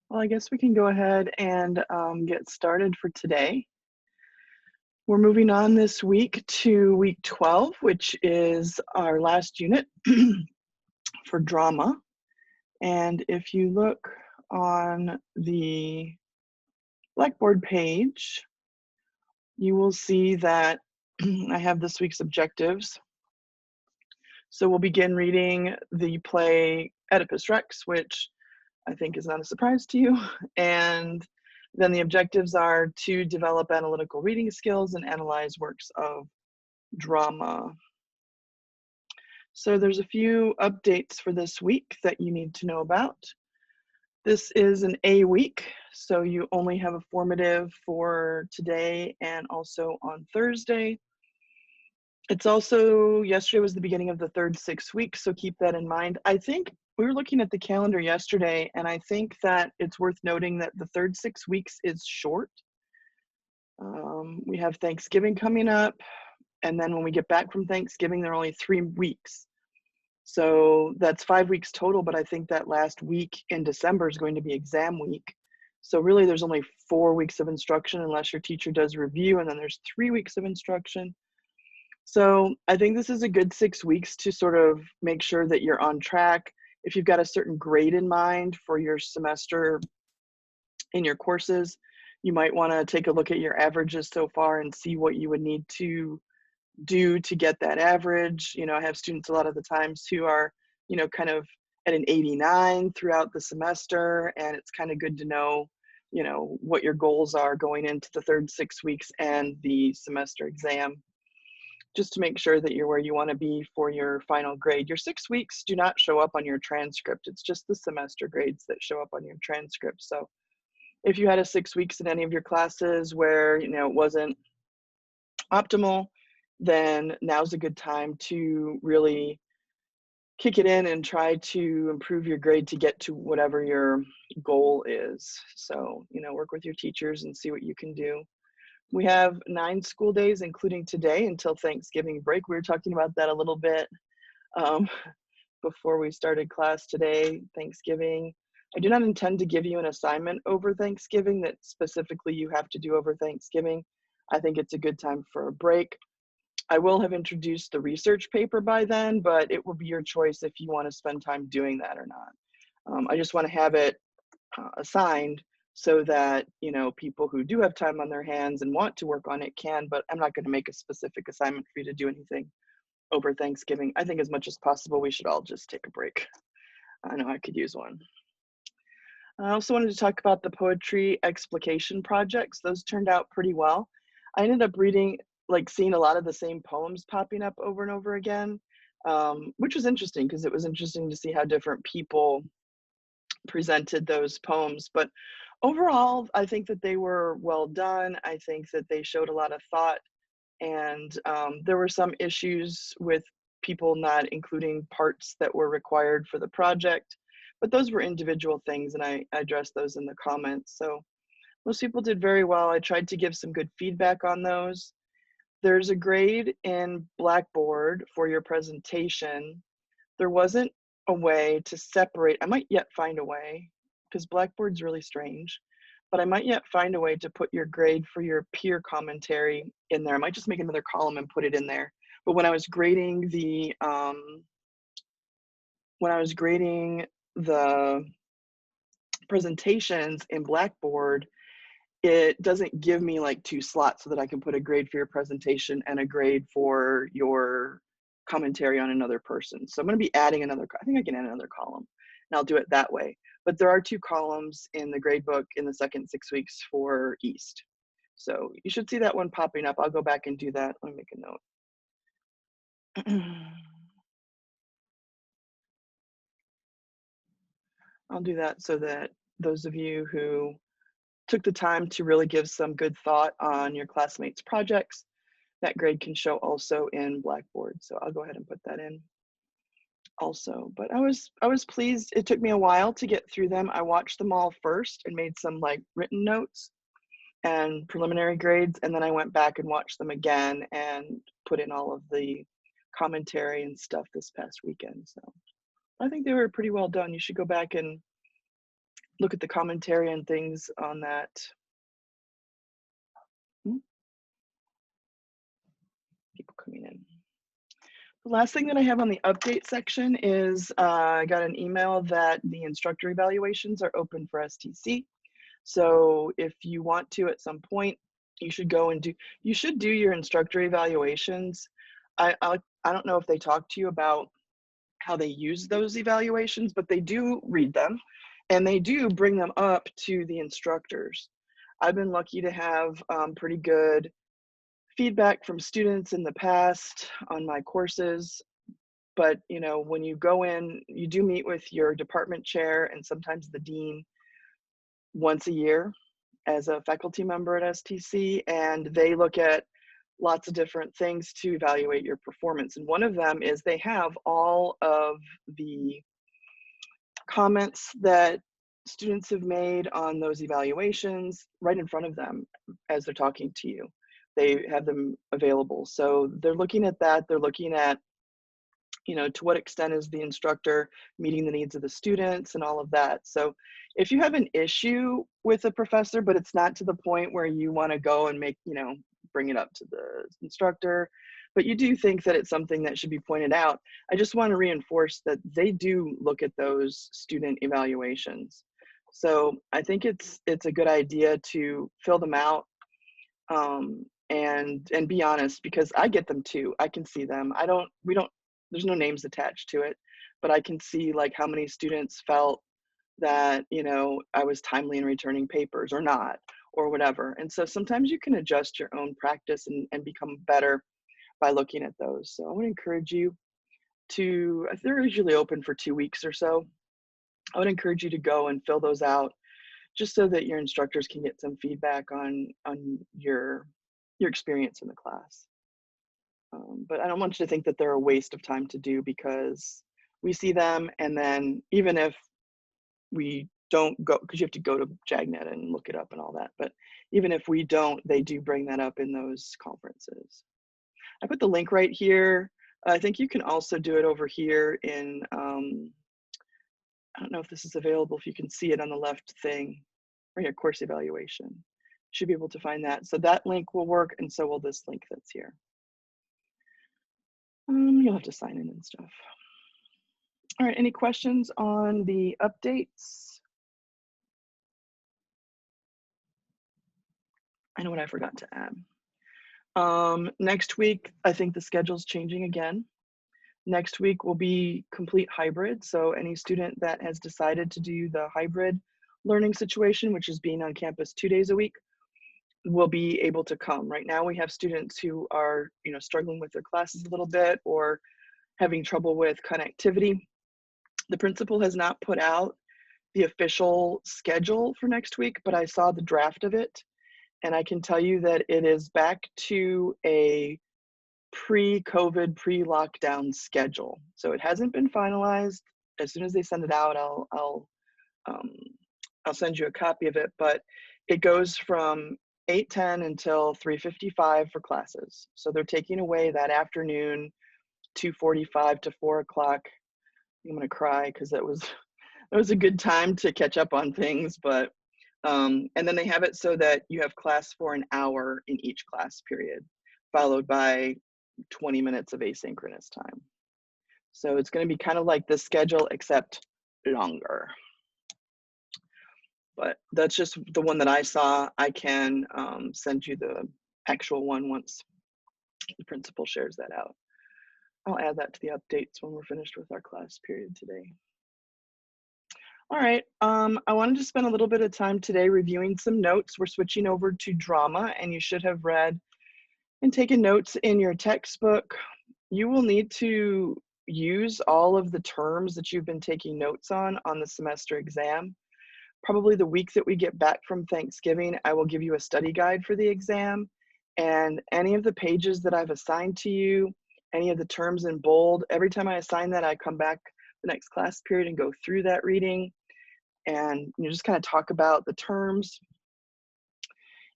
Well, I guess we can go ahead and get started for today. We're moving on this week to week 12, which is our last unit for drama. And if you look on the Blackboard page, you will see that I have this week's objectives. So we'll begin reading the play Oedipus Rex, which I think is not a surprise to you. And then the objectives are to develop analytical reading skills and analyze works of drama. So there's a few updates for this week that you need to know about. This is an A week, so you only have a formative for today and also on Thursday. It's also, yesterday was the beginning of the third 6 weeks, so keep that in mind. I think we were looking at the calendar yesterday, and I think that it's worth noting that the third 6 weeks is short. We have Thanksgiving coming up, and then when we get back from Thanksgiving, there are only 3 weeks. So that's 5 weeks total, but I think that last week in December is going to be exam week. So really there's only 4 weeks of instruction unless your teacher does review, and then there's 3 weeks of instruction. So I think this is a good 6 weeks to sort of make sure that you're on track. If you've got a certain grade in mind for your semester in your courses, you might want to take a look at your averages so far and see what you would need to do to get that average. You know, I have students a lot of the times who are, you know, kind of at an 89 throughout the semester, and it's kind of good to know, you know, what your goals are going into the third 6 weeks and the semester exam, just to make sure that you're where you want to be for your final grade. Your 6 weeks do not show up on your transcript. It's just the semester grades that show up on your transcript. So if you had a 6 weeks in any of your classes where, you know, it wasn't optimal, then now's a good time to really kick it in and try to improve your grade to get to whatever your goal is. So, you know, work with your teachers and see what you can do. We have 9 school days, including today, until Thanksgiving break. We were talking about that a little bit um, before we started class today, Thanksgiving. I do not intend to give you an assignment over Thanksgiving that specifically you have to do over Thanksgiving. I think it's a good time for a break. I will have introduced the research paper by then, but it will be your choice if you want to spend time doing that or not. I just want to have it assigned so that, you know, people who do have time on their hands and want to work on it can, but I'm not going to make a specific assignment for you to do anything over Thanksgiving. I think as much as possible, we should all just take a break. I know I could use one. I also wanted to talk about the poetry explication projects. Those turned out pretty well. I ended up reading, like seeing a lot of the same poems popping up over and over again, which was interesting because it was interesting to see how different people presented those poems. But overall, I think that they were well done. I think that they showed a lot of thought, and there were some issues with people not including parts that were required for the project, but those were individual things, and I addressed those in the comments. So most people did very well. I tried to give some good feedback on those. There's a grade in Blackboard for your presentation. There wasn't a way to separate. I might yet find a way, because Blackboard's really strange, but I might yet find a way to put your grade for your peer commentary in there. I might just make another column and put it in there. But when I was grading the presentations in Blackboard, it doesn't give me like 2 slots so that I can put a grade for your presentation and a grade for your commentary on another person. So I'm going to be adding another, I think I can add another column, and I'll do it that way. But there are 2 columns in the grade book in the second 6 weeks for East. So you should see that one popping up. I'll go back and do that. Let me make a note. I'll do that so that those of you who took the time to really give some good thought on your classmates' projects, that grade can show also in Blackboard. So I'll go ahead and put that in also. But I was pleased. It took me a while to get through them. I watched them all first and made some like written notes and preliminary grades, and then I went back and watched them again and put in all of the commentary and stuff this past weekend. So I think they were pretty well done. You should go back and look at the commentary and things on that. People coming in. The last thing that I have on the update section is I got an email that the instructor evaluations are open for STC. So if you want to at some point, you should go and you should do your instructor evaluations. I don't know if they talk to you about how they use those evaluations, but they do read them and they do bring them up to the instructors. I've been lucky to have pretty good feedback from students in the past on my courses, but you know, when you go in, you do meet with your department chair and sometimes the dean once a year as a faculty member at STC, and they look at lots of different things to evaluate your performance. And one of them is they have all of the comments that students have made on those evaluations right in front of them as they're talking to you. They have them available. So they're looking at that. They're looking at, you know, to what extent is the instructor meeting the needs of the students and all of that. So if you have an issue with a professor, but it's not to the point where you want to go and make, you know, bring it up to the instructor, but you do think that it's something that should be pointed out, I just want to reinforce that they do look at those student evaluations. So I think it's a good idea to fill them out and be honest, because I get them too. I can see them. There's no names attached to it, but I can see like how many students felt that, you know, I was timely in returning papers or not, or whatever. And so sometimes you can adjust your own practice and become better by looking at those. So I would encourage you to, they're usually open for 2 weeks or so. I would encourage you to go and fill those out just so that your instructors can get some feedback on your experience in the class. But I don't want you to think that they're a waste of time to do, because we see them, and then even if we don't go, because you have to go to JAGNet and look it up and all that, but even if we don't, they do bring that up in those conferences. I put the link right here. I think you can also do it over here in, I don't know if this is available, if you can see it on the left thing, right here, course evaluation. You should be able to find that. So that link will work, and so will this link that's here. You'll have to sign in and stuff. All right, any questions on the updates? I know what I forgot to add. Next week, I think the schedule's changing again. Next week will be complete hybrid. So any student that has decided to do the hybrid learning situation, which is being on campus 2 days a week, will be able to come. Right now we have students who are, you know, struggling with their classes a little bit or having trouble with connectivity. The principal has not put out the official schedule for next week, but I saw the draft of it, and I can tell you that it is back to a pre-COVID, pre-lockdown schedule. So it hasn't been finalized. As soon as they send it out, I'll send you a copy of it, but it goes from 8:10 until 3:55 for classes. So they're taking away that afternoon 2:45 to 4 o'clock. I'm gonna cry because it was a good time to catch up on things, but and then they have it so that you have class for an hour in each class period, followed by 20 minutes of asynchronous time. So it's going to be kind of like this schedule, except longer. But that's just the one that I saw. I can send you the actual one once the principal shares that out. I'll add that to the updates when we're finished with our class period today. All right, I wanted to spend a little bit of time today reviewing some notes. We're switching over to drama, and you should have read and taken notes in your textbook. You will need to use all of the terms that you've been taking notes on the semester exam. Probably the week that we get back from Thanksgiving, I will give you a study guide for the exam, and any of the pages that I've assigned to you, any of the terms in bold, every time I assign that, I come back the next class period and go through that reading, and you just kind of talk about the terms.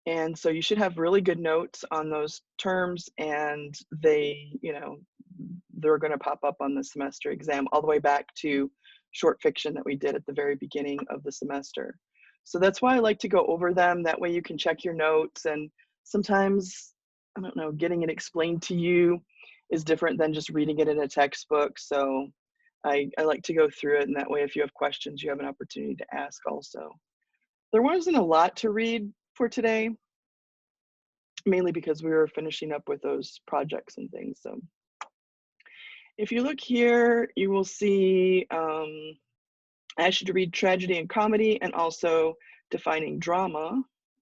And so you should have really good notes on those terms, and they, you know, they're going to pop up on the semester exam all the way back to short fiction that we did at the very beginning of the semester. So that's why I like to go over them. That way you can check your notes, and sometimes, I don't know, getting it explained to you is different than just reading it in a textbook. So I like to go through it, and that way if you have questions, you have an opportunity to ask also. There wasn't a lot to read for today, mainly because we were finishing up with those projects and things. So if you look here, you will see I asked you to read tragedy and comedy, and also defining drama.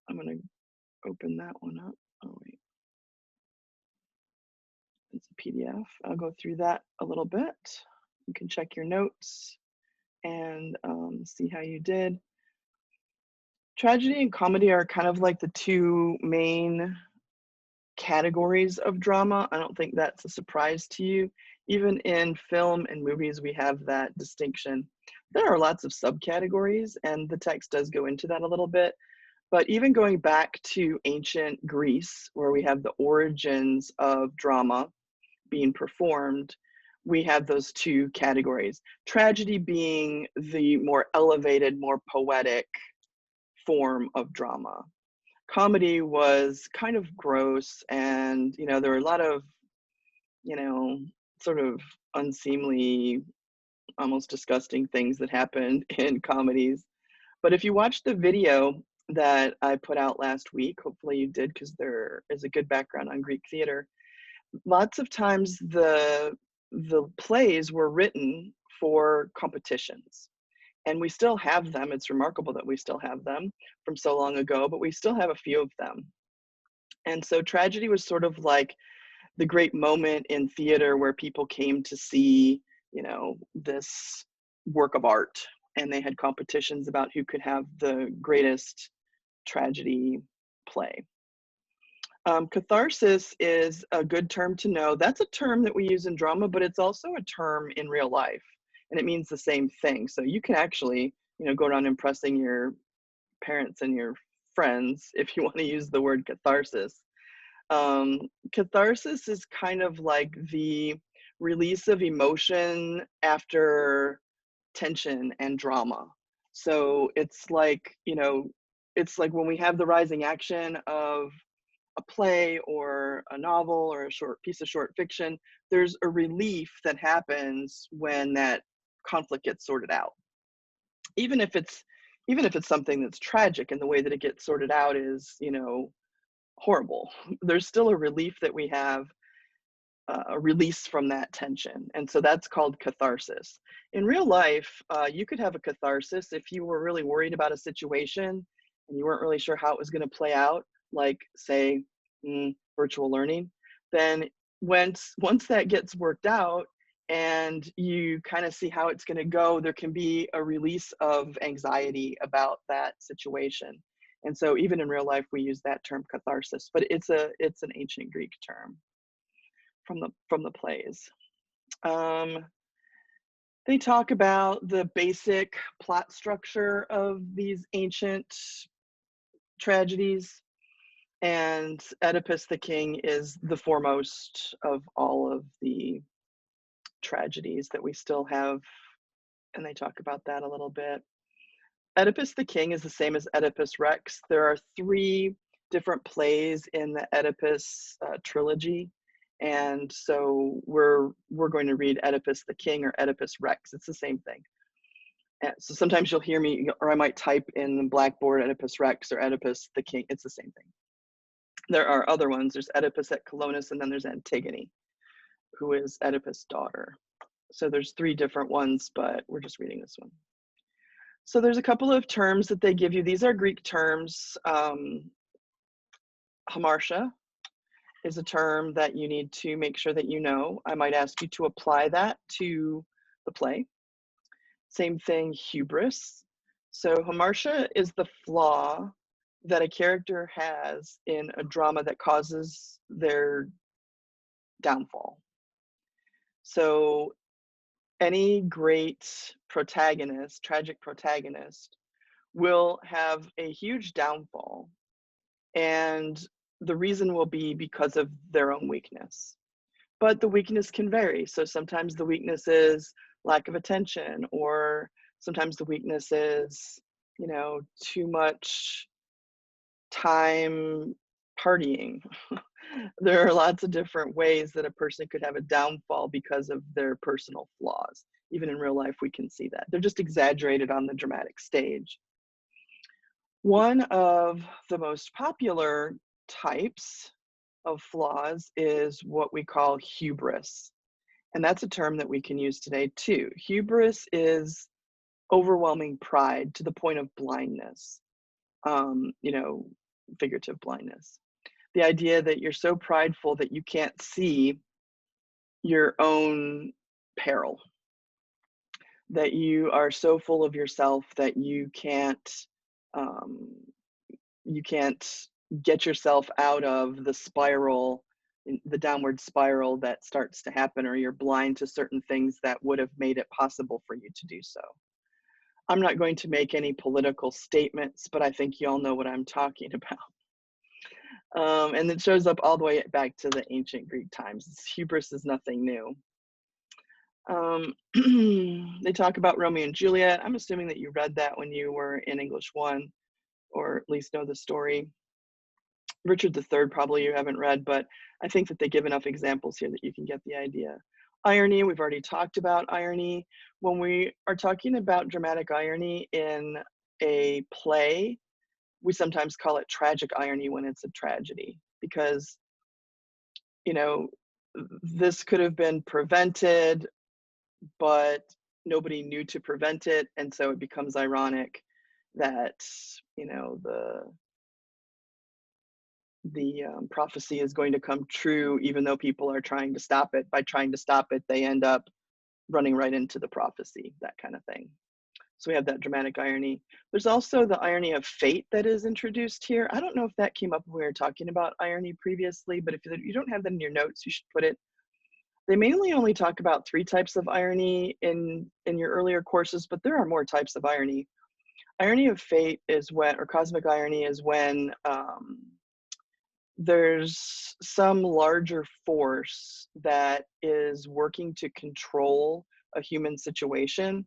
I'm going to open that one up. Oh, wait. It's a PDF. I'll go through that a little bit. You can check your notes and see how you did. Tragedy and comedy are kind of like the two main categories of drama. I don't think that's a surprise to you. Even in film and movies, we have that distinction. There are lots of subcategories, and the text does go into that a little bit. But even going back to ancient Greece, where we have the origins of drama being performed, we have those two categories. Tragedy being the more elevated, more poetic form of drama. Comedy was kind of gross, and there were a lot of sort of unseemly, almost disgusting things that happened in comedies. But if you watch the video that I put out last week, hopefully you did, because there is a good background on Greek theater. Lots of times the plays were written for competitions, and we still have them. It's remarkable that we still have them from so long ago, but we still have a few of them. And so tragedy was sort of like the great moment in theater where people came to see, this work of art, and they had competitions about who could have the greatest tragedy play. Catharsis is a good term to know. That's a term that we use in drama, but it's also a term in real life, and it means the same thing. So you can actually, go around impressing your parents and your friends if you want to use the word catharsis. Catharsis is kind of like the release of emotion after tension and drama. So it's like, it's like when we have the rising action of a play or a novel or a short piece of short fiction, there's a relief that happens when that conflict gets sorted out. Even if it's something that's tragic, and the way that it gets sorted out is, horrible, there's still a relief that we have, a release from that tension. And so that's called catharsis. In real life, you could have a catharsis if you were really worried about a situation and you weren't really sure how it was going to play out, like say virtual learning. Then once that gets worked out and you kind of see how it's going to go, there can be a release of anxiety about that situation. And so even in real life, we use that term catharsis, but it's an ancient Greek term from the plays. They talk about the basic plot structure of these ancient tragedies, and Oedipus the King is the foremost of all of the tragedies that we still have, and they talk about that a little bit. Oedipus the King is the same as Oedipus Rex. There are 3 different plays in the Oedipus trilogy, and so we're going to read Oedipus the King or Oedipus Rex. It's the same thing. And so sometimes you'll hear me, or I might type in the Blackboard Oedipus Rex or Oedipus the King. It's the same thing. There are other ones. There's Oedipus at Colonus, and then there's Antigone, who is Oedipus' daughter. So there's 3 different ones, but we're just reading this one. So there's a couple of terms that they give you. These are Greek terms. Hamartia is a term that you need to make sure that you know. I might ask you to apply that to the play. Same thing, hubris. So hamartia is the flaw that a character has in a drama that causes their downfall. So any great protagonist, tragic protagonist, will have a huge downfall, and the reason will be because of their own weakness. But the weakness can vary. So sometimes the weakness is lack of attention, or sometimes the weakness is, too much time partying. There are lots of different ways that a person could have a downfall because of their personal flaws. Even in real life, we can see that. They're just exaggerated on the dramatic stage. One of the most popular types of flaws is what we call hubris. And that's a term that we can use today too. Hubris is overwhelming pride to the point of blindness, um, you know, figurative blindness. The idea that you're so prideful that you can't see your own peril, that you are so full of yourself that um, you can't get yourself out of the spiral, the downward spiral that starts to happen, or you're blind to certain things that would have made it possible for you to do so. I'm not going to make any political statements, but I think you all know what I'm talking about. And it shows up all the way back to the ancient Greek times. Hubris is nothing new. They talk about Romeo and Juliet. I'm assuming that you read that when you were in English 1, or at least know the story. Richard III probably you haven't read, but I think that they give enough examples here that you can get the idea. Irony, we've already talked about irony. When we are talking about dramatic irony in a play, we sometimes call it tragic irony when it's a tragedy, because, this could have been prevented, but nobody knew to prevent it. And so it becomes ironic that, the prophecy is going to come true, even though people are trying to stop it. By trying to stop it, they end up running right into the prophecy, that kind of thing. So we have that dramatic irony. There's also the irony of fate that is introduced here. I don't know if that came up when we were talking about irony previously, but if you don't have that in your notes, you should put it. They mainly only talk about 3 types of irony in your earlier courses, but there are more types of irony. Irony of fate is when, or cosmic irony is when there's some larger force that is working to control a human situation.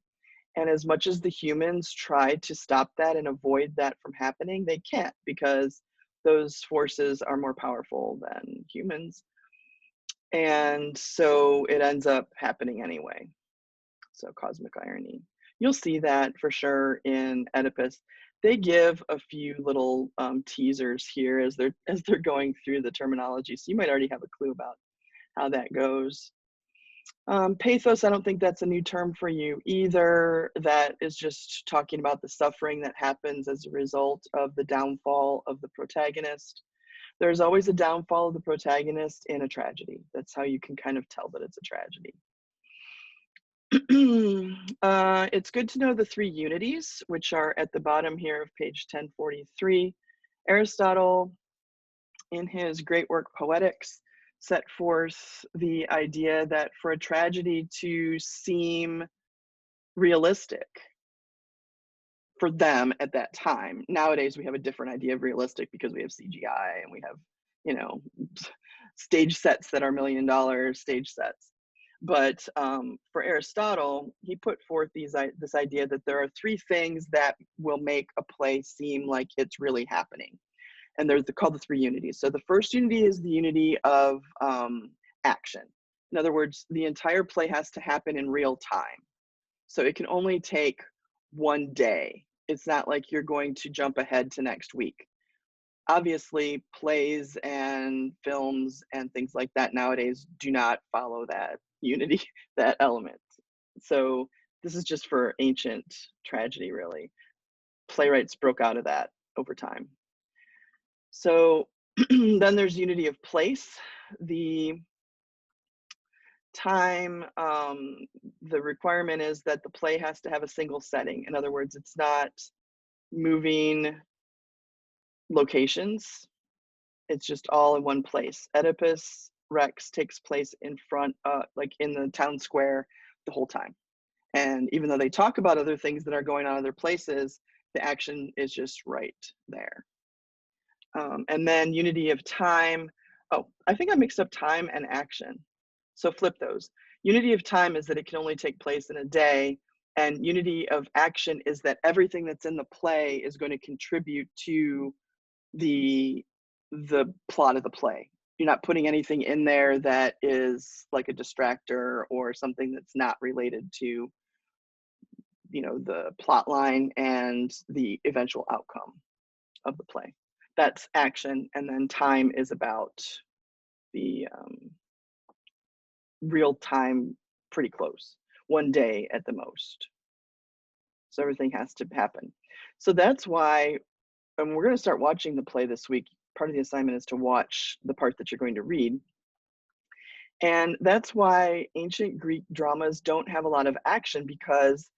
And as much as the humans try to stop that and avoid that from happening, they can't, because those forces are more powerful than humans. And so it ends up happening anyway. So cosmic irony. You'll see that for sure in Oedipus. They give a few little teasers here as they're going through the terminology. So you might already have a clue about how that goes. Pathos, I don't think that's a new term for you either. That is just talking about the suffering that happens as a result of the downfall of the protagonist. There's always a downfall of the protagonist in a tragedy. That's how you can kind of tell that it's a tragedy. It's good to know the 3 unities, which are at the bottom here of page 1043. Aristotle, in his great work Poetics, set forth the idea that for a tragedy to seem realistic for them at that time, nowadays we have a different idea of realistic because we have CGI and we have, stage sets that are $1 million stage sets. But for Aristotle, he put forth this idea that there are 3 things that will make a play seem like it's really happening. And they're called the 3 unities. So the first unity is the unity of action. In other words, the entire play has to happen in real time. So it can only take 1 day. It's not like you're going to jump ahead to next week. Obviously, plays and films and things like that nowadays do not follow that unity, that element. So this is just for ancient tragedy, really. Playwrights broke out of that over time. So then there's unity of place. The time, the requirement is that the play has to have a single setting. In other words, it's not moving locations. It's just all in one place. Oedipus Rex takes place in front, like in the town square the whole time. And even though they talk about other things that are going on other places, the action is just right there. And then unity of time. Oh, I think I mixed up time and action. So flip those. Unity of time is that it can only take place in a day, and unity of action is that everything that's in the play is going to contribute to the the plot of the play. You're not putting anything in there that is like a distractor or something that's not related to, the plot line and the eventual outcome of the play. That's action, and then time is about the real time, pretty close, one day at the most. So everything has to happen. So that's why, and we're going to start watching the play this week. Part of the assignment is to watch the part that you're going to read. And that's why ancient Greek dramas don't have a lot of action, because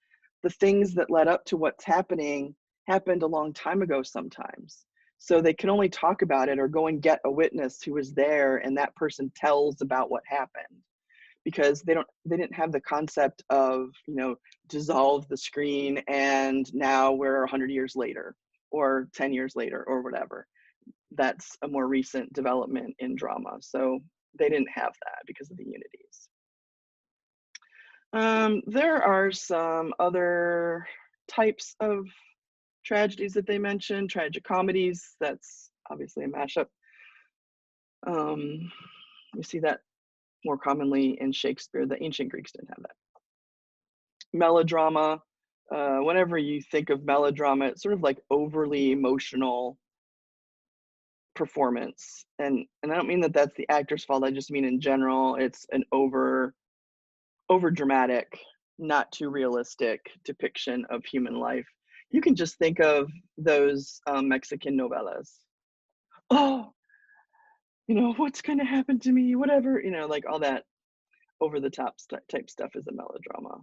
the things that led up to what's happening happened a long time ago sometimes. So they can only talk about it or go and get a witness who was there, and that person tells about what happened, because they didn't have the concept of, dissolve the screen and now we're 100 years later or 10 years later or whatever. That's a more recent development in drama. So they didn't have that because of the unities. There are some other types of tragedies that they mentioned. Tragicomedies, that's obviously a mashup. We see that more commonly in Shakespeare. The ancient Greeks didn't have that. Melodrama, whenever you think of melodrama, it's sort of like overly emotional performance. And I don't mean that that's the actor's fault. I just mean in general, it's an over dramatic, not too realistic depiction of human life. You can just think of those Mexican novellas. Oh, what's going to happen to me? Whatever, like all that over the top type stuff is a melodrama.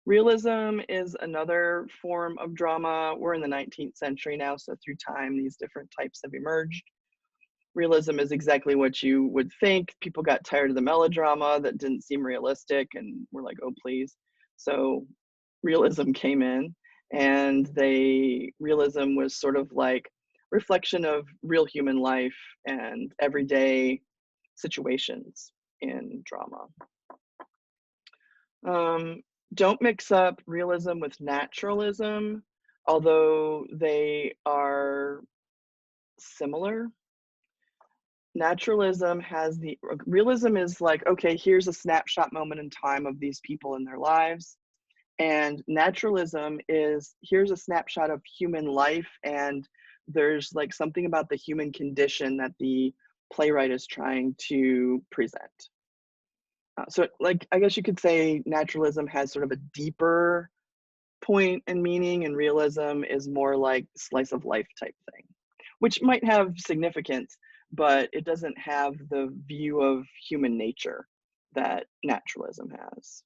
Realism is another form of drama. We're in the 19th century now, so through time, these different types have emerged. Realism is exactly what you would think. People got tired of the melodrama that didn't seem realistic and were like, oh, please. So realism came in, and realism was sort of like reflection of real human life and everyday situations in drama. Don't mix up realism with naturalism, although they are similar. Realism is like, okay, here's a snapshot moment in time of these people in their lives. And naturalism is, here's a snapshot of human life, and there's like something about the human condition that the playwright is trying to present. So like, I guess you could say naturalism has sort of a deeper point and meaning, and realism is more like slice of life type thing, which might have significance, but it doesn't have the view of human nature that naturalism has.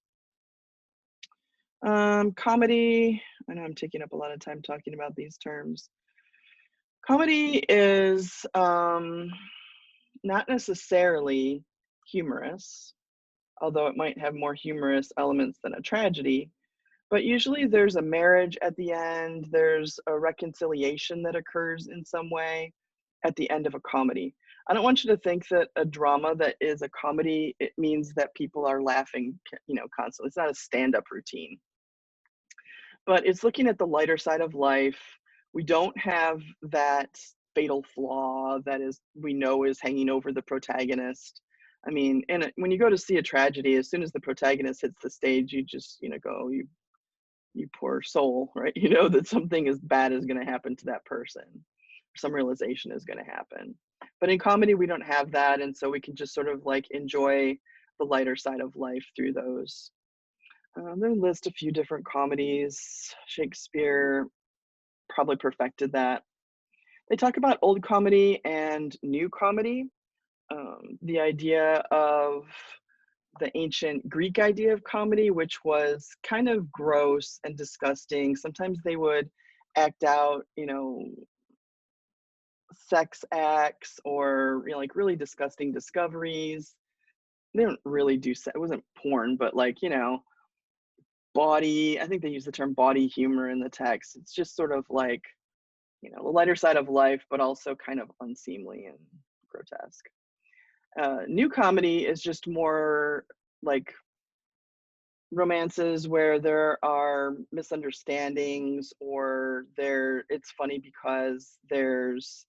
Comedy, I know I'm taking up a lot of time talking about these terms. Comedy is not necessarily humorous, although it might have more humorous elements than a tragedy. But usually there's a marriage at the end, there's a reconciliation that occurs in some way at the end of a comedy. I don't want you to think that a drama that is a comedy, it means that people are laughing, constantly. It's not a stand-up routine. But it's looking at the lighter side of life. We don't have that fatal flaw that we know is hanging over the protagonist. I mean, and when you go to see a tragedy, as soon as the protagonist hits the stage, you just, go, you poor soul, right? You know that something as bad is going to happen to that person. Some realization is going to happen. But in comedy, we don't have that. And so we can just sort of like enjoy the lighter side of life through those. They list a few different comedies. Shakespeare probably perfected that. They talk about old comedy and new comedy. The idea of the ancient Greek idea of comedy, which was kind of gross and disgusting. Sometimes they would act out, sex acts or, like really disgusting discoveries. They don't really do it wasn't porn, but like, body, I think they use the term body humor in the text. It's just sort of like, the lighter side of life, but also kind of unseemly and grotesque. New comedy is just more like romances where there are misunderstandings, or it's funny because there's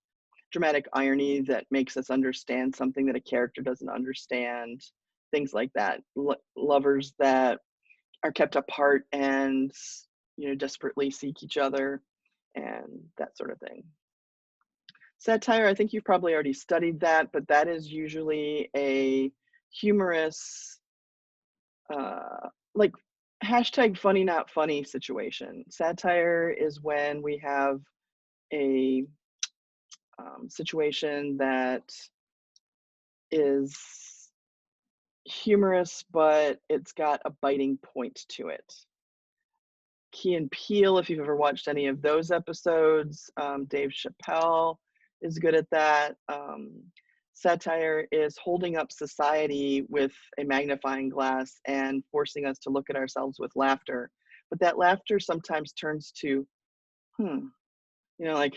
dramatic irony that makes us understand something that a character doesn't understand, things like that. Lovers that are kept apart and desperately seek each other, and that sort of thing. Satire, I think you've probably already studied that, but that is usually a humorous, like hashtag funny not funny situation. Satire is when we have a situation that is humorous, but it's got a biting point to it. Key and Peele, if you've ever watched any of those episodes, Dave Chappelle is good at that. Satire is holding up society with a magnifying glass and forcing us to look at ourselves with laughter. But that laughter sometimes turns to, like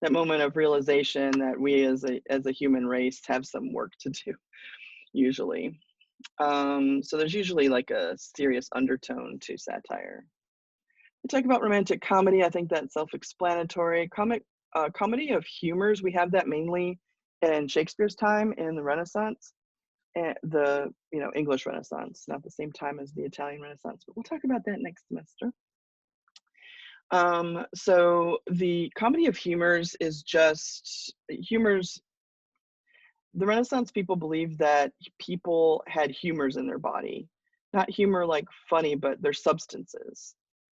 that moment of realization that we as a human race have some work to do, usually. So there's usually like a serious undertone to satire. We talk about romantic comedy. I think that's self-explanatory. Comedy of humors, we have that mainly in Shakespeare's time in the Renaissance, and the English Renaissance, not the same time as the Italian Renaissance, but we'll talk about that next semester. So the comedy of humors is just humors. The Renaissance people believed that people had humors in their body, not humor like funny, but their substances,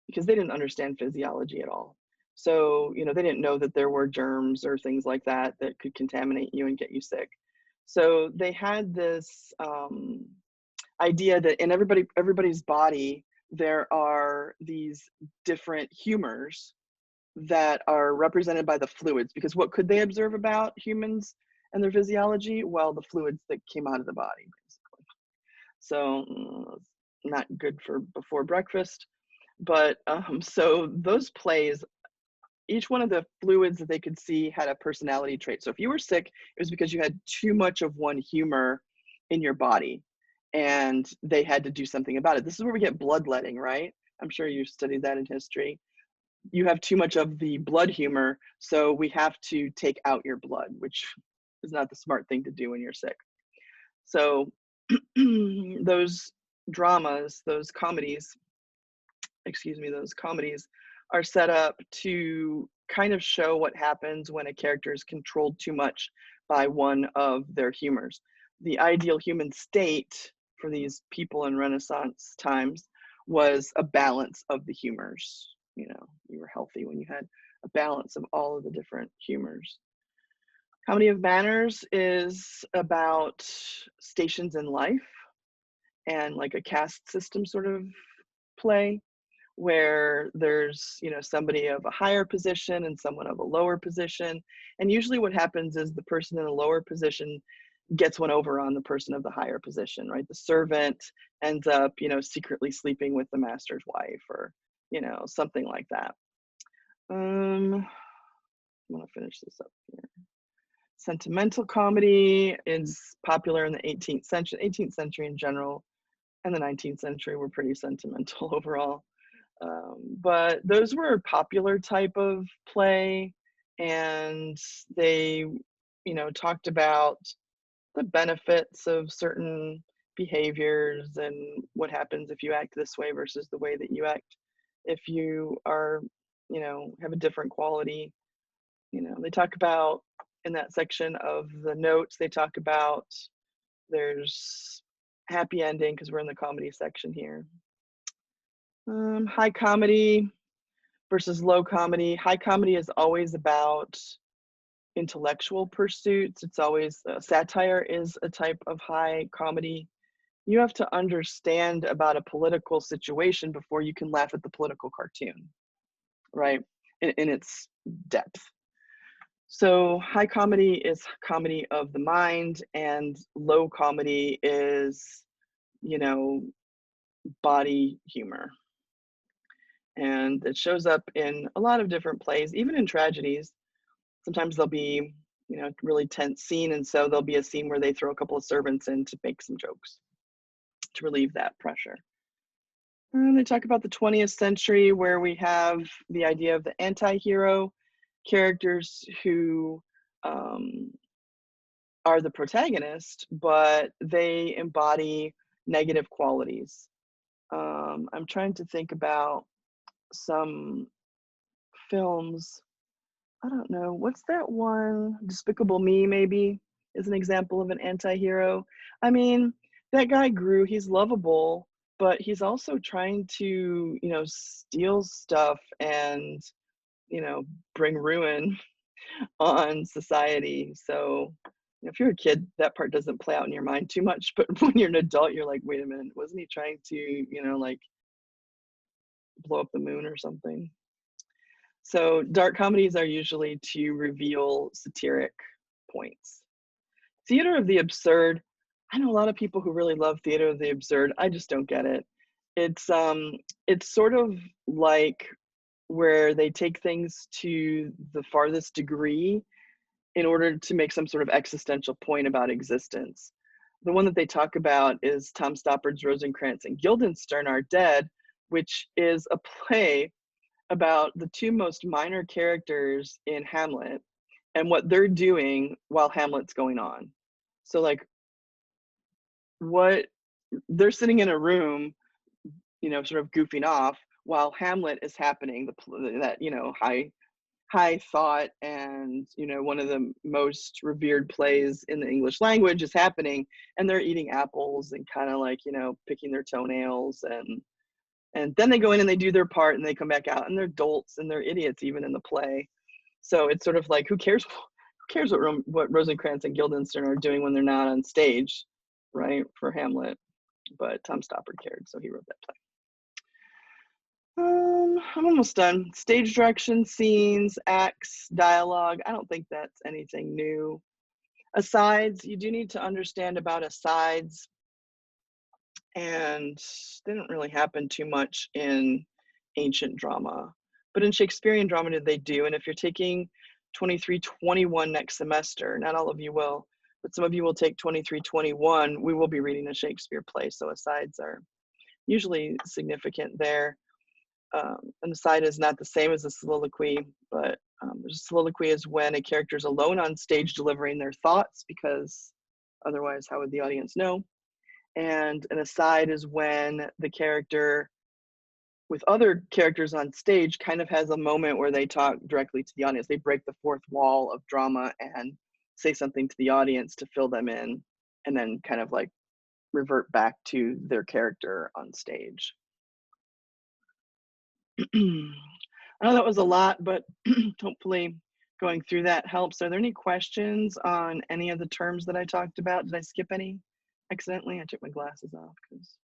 because they didn't understand physiology at all. So, they didn't know that there were germs or things like that that could contaminate you and get you sick. So they had this idea that in everybody's body, there are these different humors that are represented by the fluids, because what could they observe about humans and their physiology? Well, the fluids that came out of the body, basically. So not good for before breakfast. But so those plays, each one of the fluids that they could see had a personality trait. So if you were sick, it was because you had too much of one humor in your body, and they had to do something about it. This is where we get bloodletting, right? I'm sure you studied that in history. You have too much of the blood humor, so we have to take out your blood, which is not the smart thing to do when you're sick. So those dramas, those comedies are set up to kind of show what happens when a character is controlled too much by one of their humors. The ideal human state for these people in Renaissance times was a balance of the humors. You were healthy when you had a balance of all of the different humors. Comedy of Manners is about stations in life and like a caste system sort of play, where there's somebody of a higher position and someone of a lower position, and usually what happens is the person in the lower position gets one over on the person of the higher position, right? The servant ends up secretly sleeping with the master's wife, or something like that. I'm gonna finish this up here. Sentimental comedy is popular in the 18th century in general, and the 19th century were pretty sentimental overall. But those were a popular type of play, and they, talked about the benefits of certain behaviors and what happens if you act this way versus the way that you act if you are, have a different quality. They talk about, in that section of the notes, they talk about there's happy ending, because we're in the comedy section here. High comedy versus low comedy. High comedy is always about intellectual pursuits. It's always satire is a type of high comedy. You have to understand about a political situation before you can laugh at the political cartoon, right? In its depth. So high comedy is comedy of the mind, and low comedy is, body humor. And it shows up in a lot of different plays, even in tragedies. Sometimes there'll be, really tense scene, and so there'll be a scene where they throw a couple of servants in to make some jokes to relieve that pressure. They talk about the 20th century, where we have the idea of the anti-hero, characters who um, are the protagonist, but they embody negative qualities. I'm trying to think about some films. I don't know. What's that one? Despicable Me, maybe, is an example of an anti-hero. I mean, that guy grew, he's lovable, but he's also trying to, steal stuff and, you know, bring ruin on society. So if you're a kid, that part doesn't play out in your mind too much. But when you're an adult, you're like, wait a minute, wasn't he trying to, like blow up the moon or something? So dark comedies are usually to reveal satiric points. Theater of the absurd. I know a lot of people who really love theater of the absurd. I just don't get it. It's sort of like where they take things to the farthest degree in order to make some sort of existential point about existence. The one that they talk about is Tom Stoppard's Rosencrantz and Guildenstern Are Dead, which is a play about the two most minor characters in Hamlet and what they're doing while Hamlet's going on. So like what they're sitting in a room, sort of goofing off while Hamlet is happening, that, high thought and, one of the most revered plays in the English language is happening, and they're eating apples and kind of like, picking their toenails, and then they go in and they do their part and they come back out and they're dolts and they're idiots even in the play. So it's sort of like, who cares what Rosencrantz and Guildenstern are doing when they're not on stage, right, for Hamlet? But Tom Stoppard cared, so he wrote that play. I'm almost done. Stage direction, scenes, acts, dialogue. I don't think that's anything new. Asides, you do need to understand about asides, and they didn't really happen too much in ancient drama. But in Shakespearean drama, they do. And if you're taking 2321 next semester, not all of you will, but some of you will take 2321, we will be reading a Shakespeare play. So asides are usually significant there. An aside is not the same as a soliloquy, but a soliloquy is when a character is alone on stage delivering their thoughts, because otherwise, how would the audience know? And an aside is when the character with other characters on stage kind of has a moment where they talk directly to the audience. They break the fourth wall of drama and say something to the audience to fill them in, and then kind of like revert back to their character on stage. I know that was a lot, but hopefully going through that helps. Are there any questions on any of the terms that I talked about? Did I skip any accidentally? I took my glasses off because.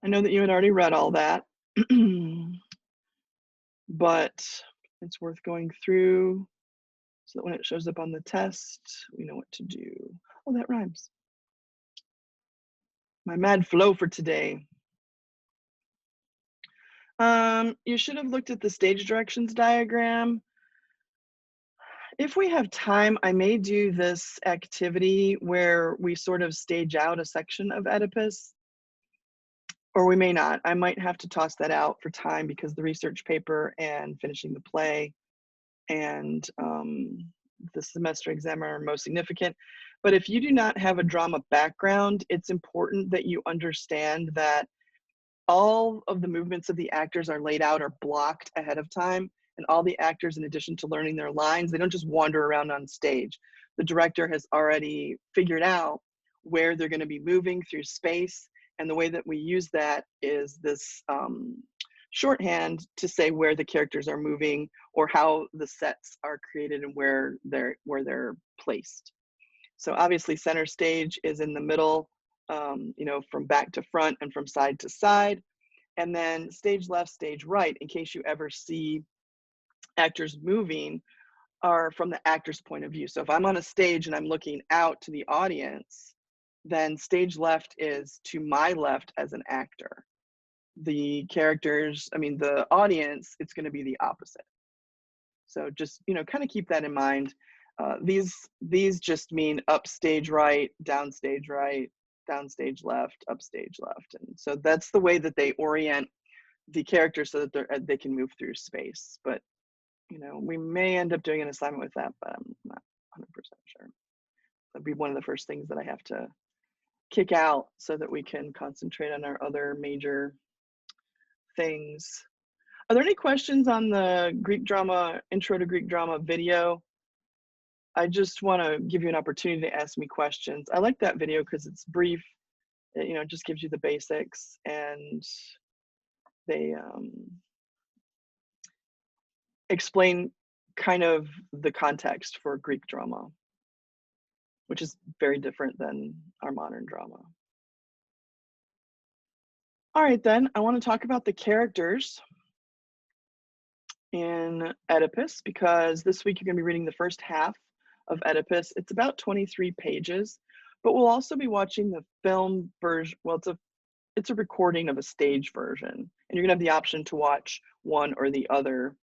I know that you had already read all that, but it's worth going through so that when it shows up on the test, we know what to do. Oh, that rhymes. My mad flow for today. You should have looked at the stage directions diagram. If we have time, I may do this activity where we sort of stage out a section of Oedipus, or we may not. I might have to toss that out for time because the research paper and finishing the play and the semester exam are most significant. But if you do not have a drama background, it's important that you understand that all of the movements of the actors are laid out or blocked ahead of time. And all the actors, in addition to learning their lines, they don't just wander around on stage. The director has already figured out where they're going to be moving through space. And the way that we use that is this shorthand to say where the characters are moving or how the sets are created and where they're placed. So obviously center stage is in the middle, from back to front and from side to side. And then stage left, stage right, in case you ever see actors moving, are from the actor's point of view. So if I'm on a stage and I'm looking out to the audience, then stage left is to my left as an actor. The audience, it's going to be the opposite. So just, kind of keep that in mind. These just mean upstage right, downstage left, upstage left. And so that's the way that they orient the characters so that they can move through space. But, we may end up doing an assignment with that, but I'm not 100% sure. That'd be one of the first things that I have to kick out so that we can concentrate on our other major things. Are there any questions on the Greek drama, intro to Greek drama video? I just want to give you an opportunity to ask me questions. I like that video because it's brief. It just gives you the basics, and they explain kind of the context for Greek drama, which is very different than our modern drama. All right, then I want to talk about the characters in Oedipus, because this week you're going to be reading the first half of Oedipus. It's about 23 pages, but we'll also be watching the film version. Well, it's a recording of a stage version, and you're going to have the option to watch one or the other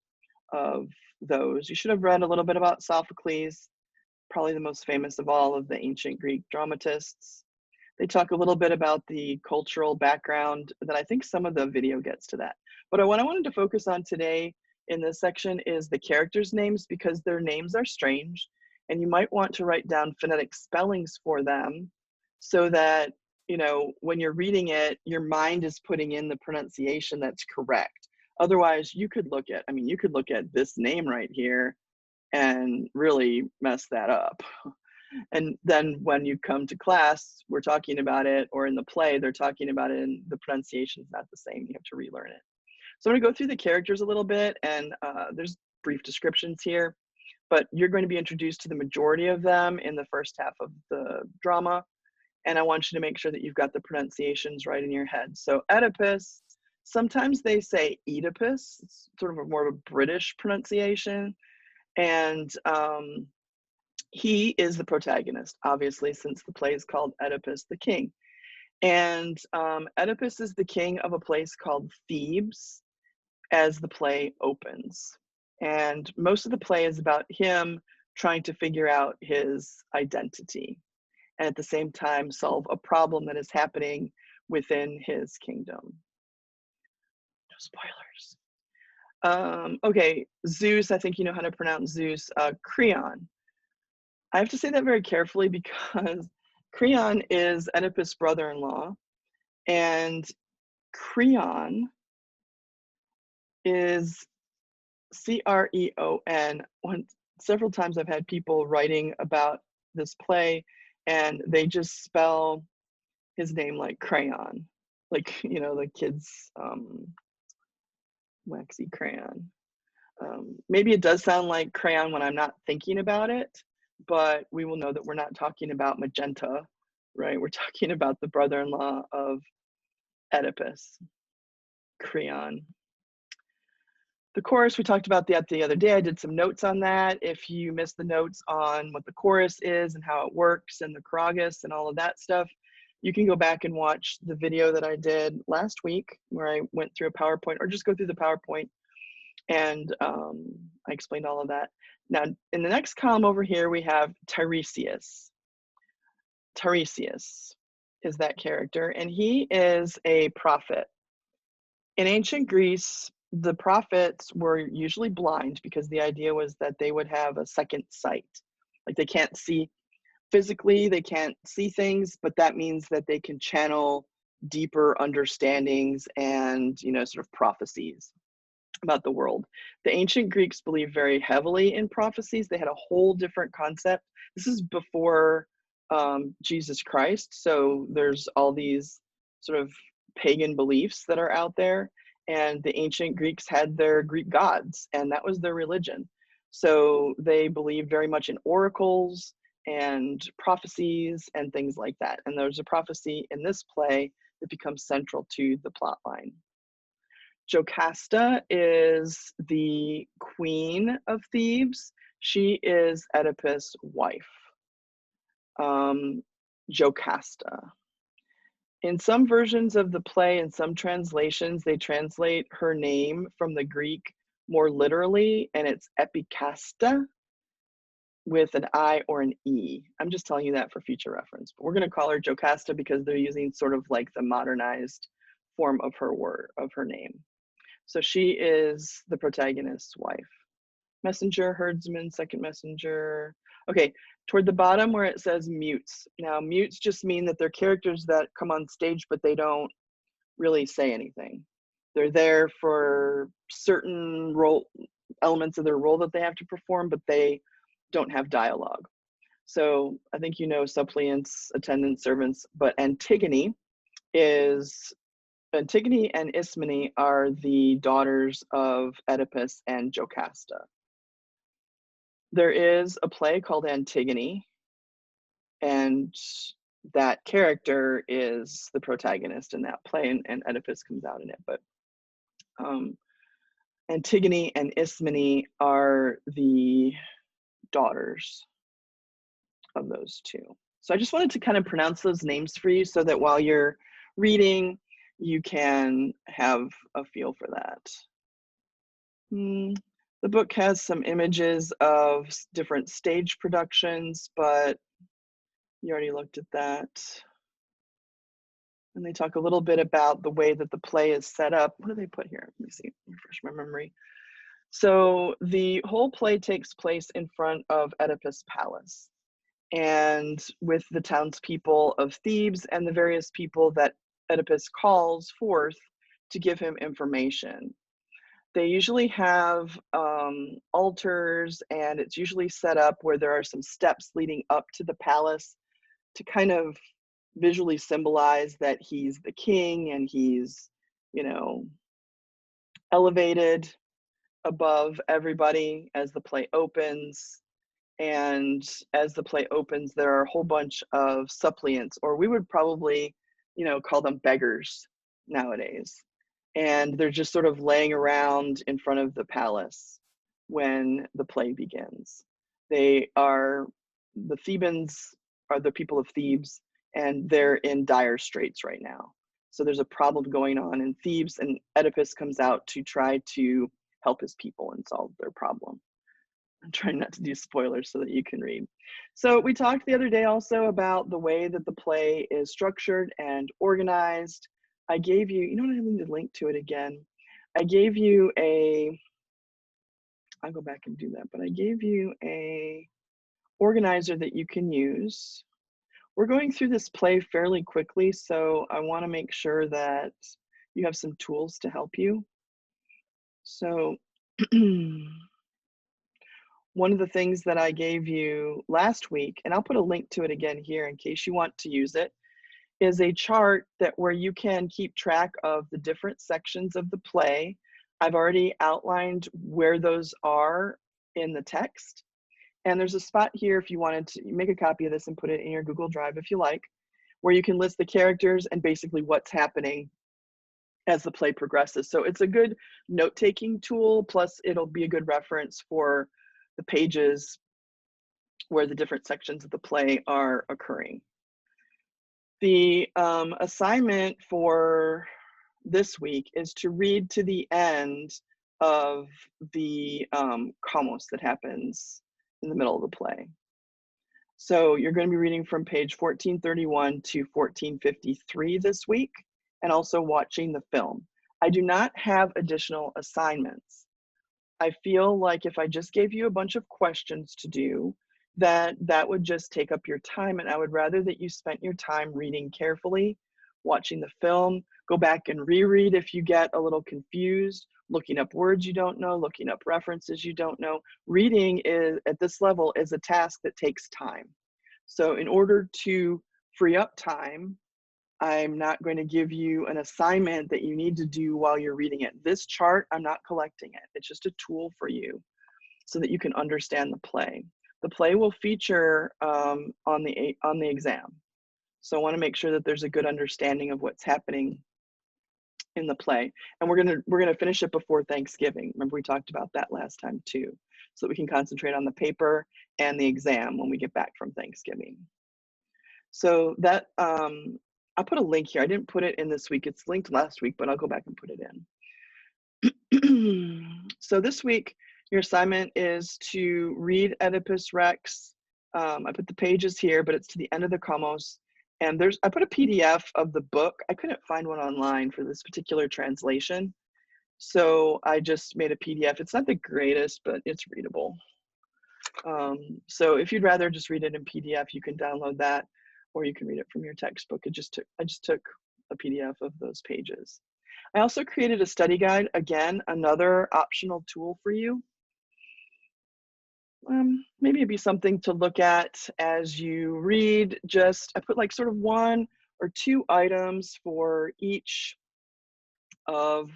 of those. You should have read a little bit about Sophocles, probably the most famous of all of the ancient Greek dramatists. They talk a little bit about the cultural background that I think some of the video gets to that. But what I wanted to focus on today in this section is the characters' names, because their names are strange, and you might want to write down phonetic spellings for them so that, when you're reading it, your mind is putting in the pronunciation that's correct. Otherwise, you could look at this name right here and really mess that up. And then when you come to class, we're talking about it, or in the play, they're talking about it, and the pronunciation is not the same. You have to relearn it. So I'm going to go through the characters a little bit, and there's brief descriptions here, but you're going to be introduced to the majority of them in the first half of the drama, and I want you to make sure that you've got the pronunciations right in your head. So Oedipus, sometimes they say Oedipus, it's sort of more of a British pronunciation, and he is the protagonist, obviously, since the play is called Oedipus the King. And Oedipus is the king of a place called Thebes as the play opens. And most of the play is about him trying to figure out his identity, and at the same time solve a problem that is happening within his kingdom. No spoilers. Okay, Zeus, I think you know how to pronounce Zeus. Creon. I have to say that very carefully because Creon is Oedipus' brother-in-law, and Creon is C-R-E-O-N. Several times I've had people writing about this play, and they just spell his name like crayon, like, the kids' waxy crayon. Maybe it does sound like crayon when I'm not thinking about it, but we will know that we're not talking about magenta, right? We're talking about the brother-in-law of Oedipus, Creon. The chorus, we talked about that the other day. I did some notes on that. If you missed the notes on what the chorus is and how it works and the choragus and all of that stuff, you can go back and watch the video that I did last week where I went through a PowerPoint, or just go through the PowerPoint, and I explained all of that. Now, in the next column over here, we have Tiresias. Tiresias is that character, and he is a prophet. In ancient Greece, the prophets were usually blind because the idea was that they would have a second sight. Like, they can't see physically, they can't see things, but that means that they can channel deeper understandings and, sort of prophecies about the world. The ancient Greeks believed very heavily in prophecies. They had a whole different concept. This is before Jesus Christ, so there's all these sort of pagan beliefs that are out there, and the ancient Greeks had their Greek gods, and that was their religion. So they believed very much in oracles and prophecies and things like that. And there's a prophecy in this play that becomes central to the plot line. Jocasta is the queen of Thebes. She is Oedipus' wife. Jocasta. In some versions of the play, in some translations, they translate her name from the Greek more literally, and it's epicasta with an I or an E. I'm just telling you that for future reference, but we're going to call her Jocasta because they're using sort of like the modernized form of her name. So she is the protagonist's wife. Messenger, herdsman, second messenger. Okay, toward the bottom where it says mutes. Now, mutes just mean that they're characters that come on stage, but they don't really say anything. They're there for certain elements of their role that they have to perform, but they don't have dialogue. So I think you know suppliants, attendants, servants, but Antigone and Ismene are the daughters of Oedipus and Jocasta. There is a play called Antigone, and that character is the protagonist in that play, and Oedipus comes out in it. But Antigone and Ismene are the daughters of those two. So I just wanted to kind of pronounce those names for you so that while you're reading, you can have a feel for that. The book has some images of different stage productions, but you already looked at that. And they talk a little bit about the way that the play is set up. What do they put here? Let me see, refresh my memory. So the whole play takes place in front of Oedipus' palace, and with the townspeople of Thebes and the various people that Oedipus calls forth to give him information. They usually have altars, and it's usually set up where there are some steps leading up to the palace to kind of visually symbolize that he's the king and he's, you know, elevated above everybody as the play opens. And as the play opens, there are a whole bunch of suppliants, or we would probably, you know, call them beggars nowadays. And they're just sort of laying around in front of the palace when the play begins. The Thebans are the people of Thebes, and they're in dire straits right now. So there's a problem going on in Thebes, and Oedipus comes out to try to help his people and solve their problem. I'm trying not to do spoilers so that you can read. So we talked the other day also about the way that the play is structured and organized. I gave you, you know what, I need to link to it again. I gave you I'll go back and do that, but I gave you a organizer that you can use. We're going through this play fairly quickly, so I want to make sure that you have some tools to help you. So one of the things that I gave you last week, and I'll put a link to it again here in case you want to use it, is a chart that where you can keep track of the different sections of the play. I've already outlined where those are in the text. And there's a spot here if you wanted to make a copy of this and put it in your Google Drive if you like, where you can list the characters and basically what's happening as the play progresses. So it's a good note-taking tool, plus it'll be a good reference for the pages where the different sections of the play are occurring. The assignment for this week is to read to the end of the comos that happens in the middle of the play. So you're going to be reading from page 1431 to 1453 this week, and also watching the film. I do not have additional assignments. I feel like if I just gave you a bunch of questions to do, that would just take up your time, and I would rather that you spent your time reading carefully, watching the film, go back and reread if you get a little confused, looking up words you don't know, looking up references you don't know. Reading is, at this level, is a task that takes time. So in order to free up time, I'm not going to give you an assignment that you need to do while you're reading it. This chart, I'm not collecting it. It's just a tool for you so that you can understand the play. The play will feature on the exam. So I want to make sure that there's a good understanding of what's happening in the play. And we're gonna finish it before Thanksgiving. Remember, we talked about that last time too, so that we can concentrate on the paper and the exam when we get back from Thanksgiving. So that I'll put a link here. I didn't put it in this week. It's linked last week, but I'll go back and put it in. So this week, your assignment is to read Oedipus Rex. I put the pages here, but it's to the end of the Commos. And I put a PDF of the book. I couldn't find one online for this particular translation. So I just made a PDF. It's not the greatest, but it's readable. So if you'd rather just read it in PDF, you can download that, or you can read it from your textbook. I just took a PDF of those pages. I also created a study guide, again, another optional tool for you. Maybe it'd be something to look at as you read. I put like sort of 1 or 2 items for each of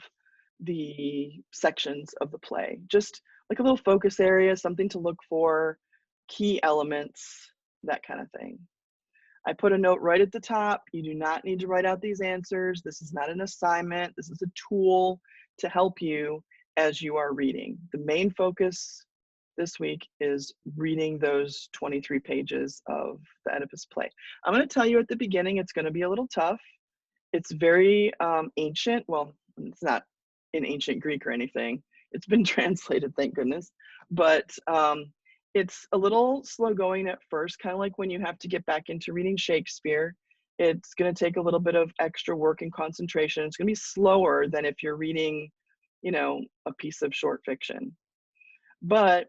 the sections of the play. Just like a little focus area, something to look for, key elements, that kind of thing. I put a note right at the top. You do not need to write out these answers. This is not an assignment. This is a tool to help you as you are reading. The main focus this week is reading those 23 pages of the Oedipus play. I'm going to tell you at the beginning, it's going to be a little tough. It's very ancient. Well, it's not in ancient Greek or anything. It's been translated, thank goodness. But it's a little slow going at first, kind of like when you have to get back into reading Shakespeare. It's going to take a little bit of extra work and concentration. It's going to be slower than if you're reading, a piece of short fiction. But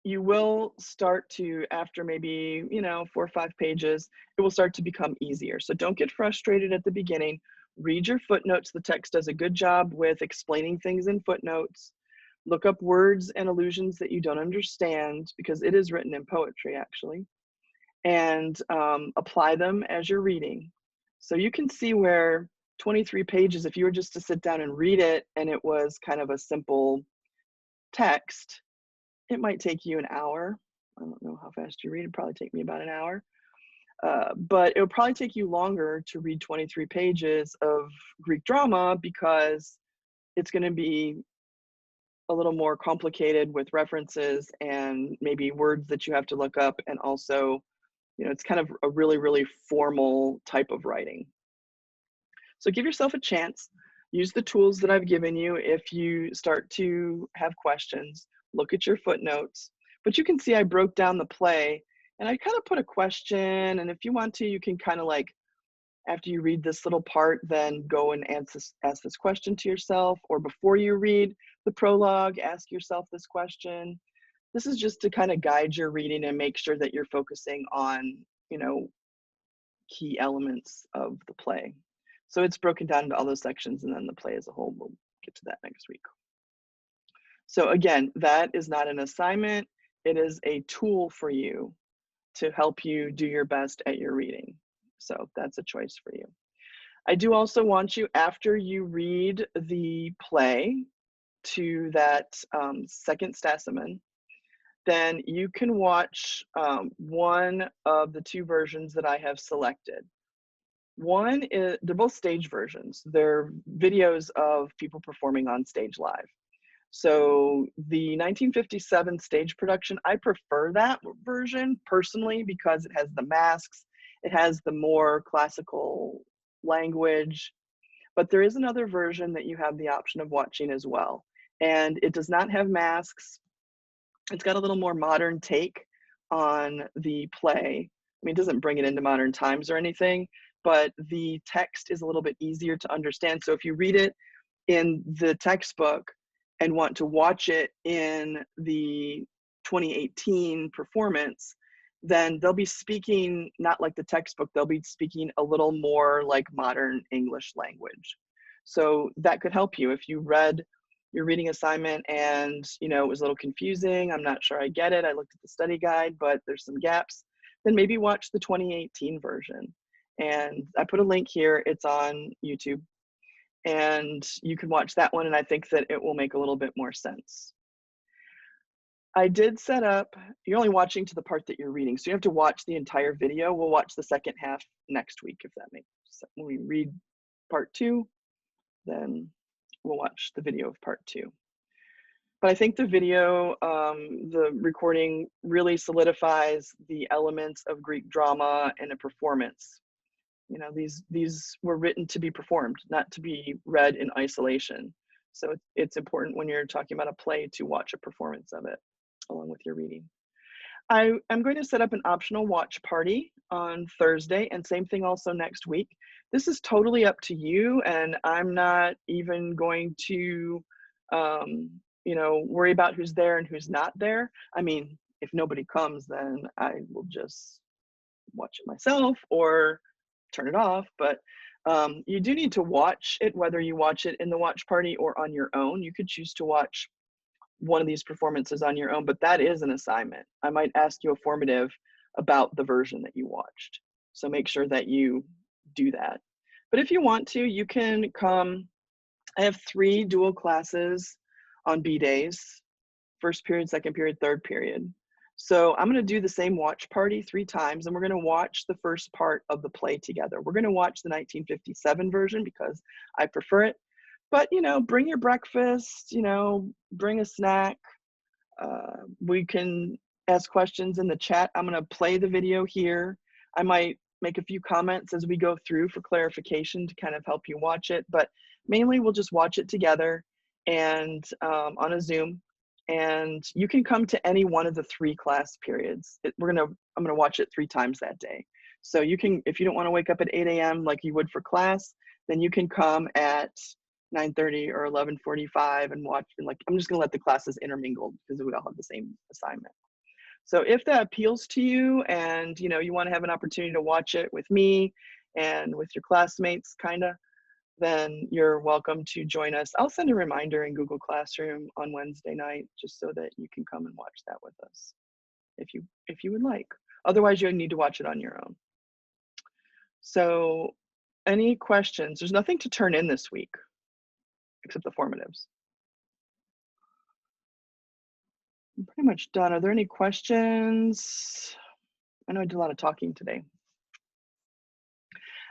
you will start to, after maybe, 4 or 5 pages, it will start to become easier. So don't get frustrated at the beginning. Read your footnotes. The text does a good job with explaining things in footnotes. Look up words and allusions that you don't understand, because it is written in poetry, actually, and apply them as you're reading. So you can see where 23 pages, if you were just to sit down and read it and it was kind of a simple text, it might take you an hour. I don't know how fast you read. It'd probably take me about an hour. But it would probably take you longer to read 23 pages of Greek drama, because it's going to be a little more complicated with references and maybe words that you have to look up. And also, it's kind of a really, really formal type of writing. So give yourself a chance. Use the tools that I've given you. If you start to have questions, look at your footnotes. But you can see I broke down the play and I kind of put a question. And if you want to, you can kind of like, after you read this little part, then go and ask this question to yourself, or before you read the prologue, ask yourself this question. This is just to kind of guide your reading and make sure that you're focusing on, key elements of the play. So it's broken down into all those sections, and then the play as a whole. We'll get to that next week. So again, that is not an assignment. It is a tool for you to help you do your best at your reading. So that's a choice for you. I do also want you, after you read the play to that second stasimon, then you can watch one of the 2 versions that I have selected. One is, they're both stage versions. They're videos of people performing on stage live. So the 1957 stage production, I prefer that version personally, because it has the masks, it has the more classical language. But there is another version that you have the option of watching as well. And it does not have masks. It's got a little more modern take on the play. I mean, it doesn't bring it into modern times or anything, but the text is a little bit easier to understand. So if you read it in the textbook and want to watch it in the 2018 performance, then they'll be speaking not like the textbook, they'll be speaking a little more like modern English language. So that could help you if you read your reading assignment and it was a little confusing, I'm not sure I get it, I looked at the study guide, but there's some gaps, then maybe watch the 2018 version. And I put a link here, it's on YouTube, and you can watch that one, and I think that it will make a little bit more sense. I did set up, you're only watching to the part that you're reading, so you have to watch the entire video. We'll watch the second half next week, if that makes sense. When we read part 2, then we'll watch the video of part 2. But I think the video, the recording really solidifies the elements of Greek drama in a performance. These were written to be performed, not to be read in isolation. So it's important when you're talking about a play to watch a performance of it along with your reading. I am going to set up an optional watch party on Thursday, and same thing also next week. This is totally up to you, and I'm not even going to, you know, worry about who's there and who's not there. I mean, if nobody comes, then I will just watch it myself or turn it off. But you do need to watch it, whether you watch it in the watch party or on your own. You could choose to watch one of these performances on your own, but that is an assignment. I might ask you a formative about the version that you watched. So make sure that you do that. But if you want to, you can come. I have 3 dual classes on B days, first period, second period, third period. So I'm going to do the same watch party 3 times, and we're going to watch the first part of the play together. We're going to watch the 1957 version because I prefer it. But, you know, bring your breakfast, you know, bring a snack. We can ask questions in the chat. I'm going to play the video here. I might make a few comments as we go through for clarification to kind of help you watch it, but mainly we'll just watch it together and on a Zoom. And you can come to any one of the 3 class periods. I'm gonna watch it 3 times that day. So you can, if you don't want to wake up at 8 a.m. like you would for class, then you can come at 9:30 or 11:45 and watch. And like, I'm just gonna let the classes intermingle because we all have the same assignment. So if that appeals to you and you know you want to have an opportunity to watch it with me and with your classmates, kinda, then you're welcome to join us. I'll send a reminder in Google Classroom on Wednesday night just so that you can come and watch that with us if you would like. Otherwise, you'll need to watch it on your own. So any questions? There's nothing to turn in this week except the formatives. I'm pretty much done. Are there any questions? I know I did a lot of talking today.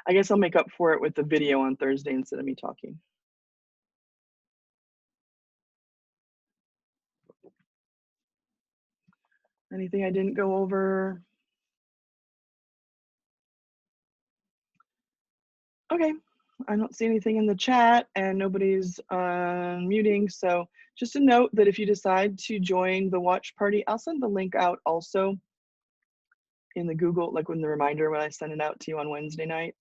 I guess I'll make up for it with the video on Thursday instead of me talking. Anything I didn't go over? Okay, I don't see anything in the chat and nobody's muting. So just a note that if you decide to join the watch party, I'll send the link out also in the Google, like when the reminder when I send it out to you on Wednesday night.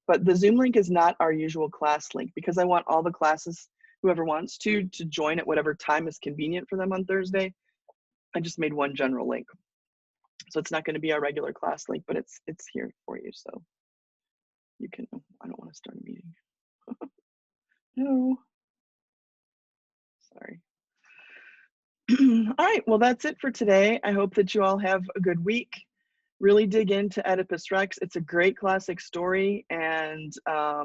But the Zoom link is not our usual class link because I want all the classes, whoever wants to join at whatever time is convenient for them on Thursday. I just made one general link. So it's not going to be our regular class link, but it's here for you. So you can, I don't want to start a meeting. No. Sorry. All right, well, that's it for today. I hope that you all have a good week. Really dig into Oedipus Rex. It's a great classic story, and I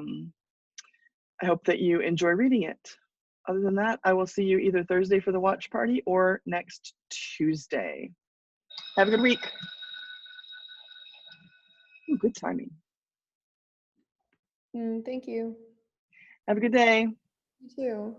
hope that you enjoy reading it. Other than that, I will see you either Thursday for the watch party or next Tuesday. Have a good week. Ooh, good timing. Thank you. Have a good day. You too.